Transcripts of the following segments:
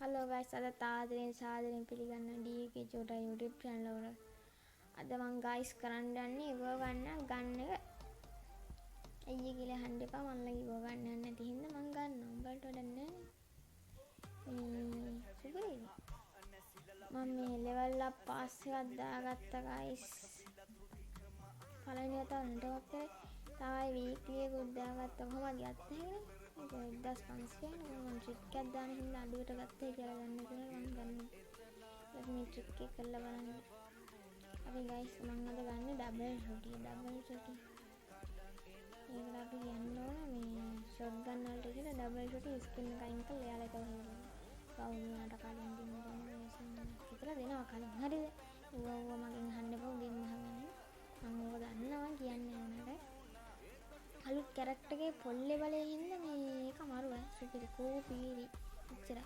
Hello guys, අද තාදරෙන් සාදරෙන් පිළිගන්න DK චෝටා YouTube channel එකට. අද මම guys කරන්න යන්නේ ඉව ගන්න එක. අයියේ කියලා අහන්න එපා මම ළඟ ඉව ගන්න යන්නේ නැති හින්දා මම ගන්නවා. උඹලට වැඩක් නැහැ. සුපරේ. මම මේ level up pass එකක් දාගත්තා guys. පළවෙනි වතාවට නටවත්තේ තායි weekly එකක් දාගත්තා කොහමද ගත්තේ ඒක 1500 මම ට්‍රික් එකක් දාන හින්දා අඩුවට ගත්තේ කියලා ගන්න කියලා මම ගන්නවා. ඊට මේ ට්‍රික් එක කරලා බලන්න. අපි guys මම අද ගන්නේ ඩබල් ෂොටි. ඒකට අපි යන්න ඕන මේ ෂොට් ගන්න වලට කියලා ඩබල් ෂොටි ස්කින් එක අයින් කරලා එයාලා ඒක හොයනවා. කවුරුනාට කලින් කියලා දෙනවා කලින්. හරිද? ඌව මගෙන් අහන්න එපා ගේම් අහගන්න. මම ඕක දන්නවා කියන්නේ නේද? අලුත් කැරක්ටර් එකේ පොල් ලෙවල් එකේ හින්දා මේක අමාරුයි. සුපිරි කෝපීරි. එච්චරයි.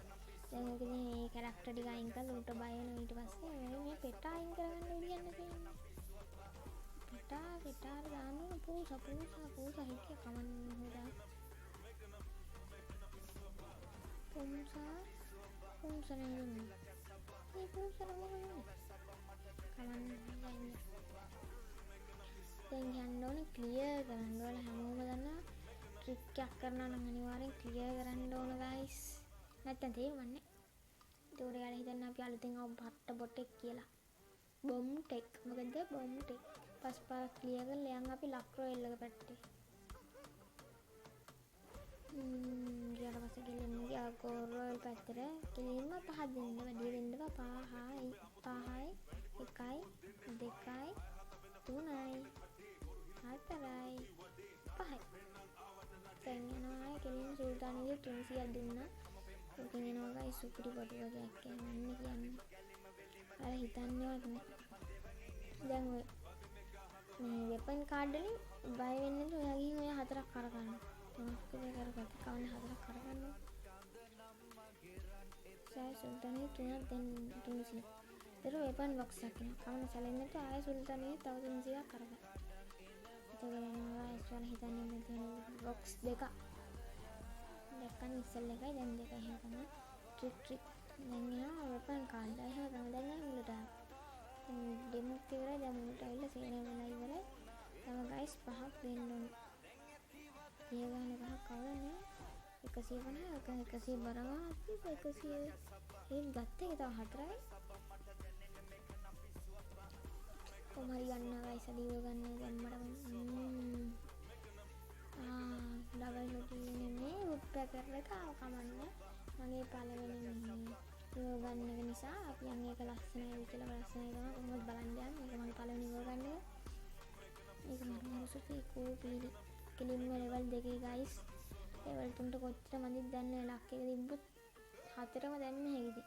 දැන් ඔකදී මේ කැරක්ටර් ටික අයින් කරලා උට බය වෙනවා ඊට පස්සේ මේ පෙටා අයින් කරගන්න විදියක් නැතිනේ. පෙටා දාන්න ඕන පූසා හිටිය කමන්න හොදා. පූසා නෙමෙයි. මේ පූසා නෙමෙයි. කමන්න යන්නේ. දැන් යන්න ඕනේ ක්ලියර් කරන්න ඕන හැමෝම දන්නවා ට්‍රික් එකක් කරනවා නම් අනිවාර්යෙන් ක්ලියර් කරන්න ඕන guys නැත්තම් තේරුම්න්නේ ඒක උඩ හිතන්න අපි අලුතෙන් ආව පට්ට බොට් එක කියලා බොම් ටෙක් මොකද බොම් ටෙක් පස්පාර ක්ලියර් කරලා යන් අපි ලක් රොයල් එක පැත්තේ ඊට පස්සේ ගෙලින් ගියා රොයල් පැත්තට ගෙලින්ම පහ දෙන්න වැඩි වෙන්න බා 5යි 1යි 2යි 3යි 4යි 5යි දැන් යනවා කෙලින් සුල්තානගේ 300ක් දුන්නා ඔකෙන් එනවා guys සුපිරි කොට වගේක් කියන්නේ අර හිතන්නේ වගේ දැන් ඔය මේ වෙපන් කාඩ් වලින් බය වෙන්නේ නැතුව ඔයා ගිහින් ඔය හතරක් කරගන්න තුනක් විතර කරගත්ත කවන්න හතරක් කරගන්න සුල්තානගේ 3ක් දැන් 300 ඒක වෙපන් බොක්ස් එකක් නේ කවන්න සැලෙන්නේ නැතුව ආයෙ සුල්තානගේ 1300ක් කරගන්න එතකොට ඉස්සර හිතන්නේ මෙතන බොක්ස් දෙක දැක්කම ඉස්සෙල් එකයි දැන් දෙකයි එහෙම තමයි ට්‍රික් දැන් එනවා වෙපන් කාඩ් එහෙම තමයි දැන් යන්නේ මුලට ඩෙමොක් ඉවරයි දැන් මුලට ඇවිල්ලා සේන වෙලා ඉවරයි තව ගයිස් පහක් දෙන්න ඕනේ ඒ ගන්න පහක් කවන්නේ 150 100 බරවා 100 ඒක ගත්තේ තව හතරයි කොහමරි ගන්නවා guys අදීව ගන්න දැන් මට ඩබල් ෂොටි නෙමෙයි උප්පැකර් එක කමන්නේ මගේ පළවෙනි මේ ගන්න එක නිසා අපි යන්නේ ඒක ලස්සනයි කියලා ලස්සනයි තමයි කොහොමද බලන්න යන්නේ ඒක මගේ පළවෙනි ගන්න එක ඒක මම සුපි කෝපීලි කෙලින්ම ලෙවල් 2 guys ලෙවල් 3ට කොච්චර මන්දිද දන්නේ ලක් එක තිබ්බොත් 4ම දැම්ම හැකිද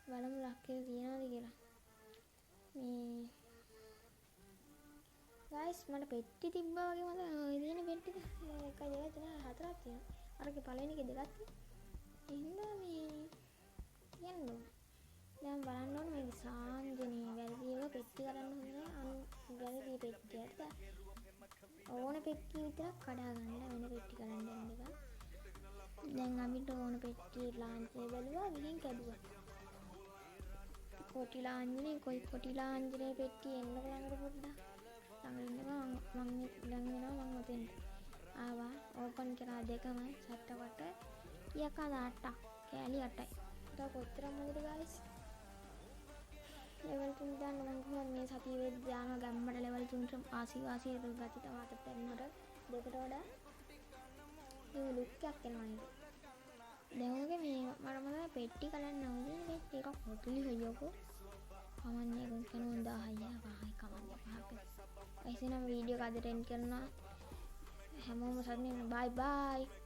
බලමු ලක් එක තියනවද කියලා මේ guys මට පෙට්ටි තිබ්බා වගේ මට ඔය දින පෙට්ටි 1 2 3 4ක් තියෙනවා අරගේ පළවෙනි එක දෙකක් තියෙනවා මේ යන්න දැන් බලන්න ඕනේ මේ සාන්ජනී වැරදිව පෙට්ටි කරන්න හොඳ වැරදි පෙට්ටියට ඕන පෙට්ටි විතරක් කඩා ගන්න වෙන පෙට්ටි කරන්න යන්න එපා දැන් අපිට ඕන පෙට්ටි ලාංඡනය බැලුවා ගිහින් කැඩුවා කොටි ලාංඡනේ කොටි ලාංඡනේ පෙට්ටි එන්න බලන්න පොඩ්ඩක් ළඟ ඉන්නවා මම ළඟ වෙනවා මම ඔතෙන් ආවා ඕපන් කරා දෙකම සට්ටවට යකා 8ක් කෑලි 8යි ඒක කොච්චර මොකද guys level 3 දාන්න මම කොහොමද මේ සතිය වෙද්දී දානවා ගම්මඩ level 3 ආසි ගති තව අතට දෙන්නට දෙකට වඩා මේ ලුක් එකක් එනවා නේද දැන් ඔගේ මේ මම පෙට්ටි කරන්න ඕනේ පෙට්ටි එකක් හොතුලි හොයකෝ කමන්නේ කනුන් 1000යි පහයි කමන්නේ පහක ऐसे ना वीडियो का एंड करना हम बye bye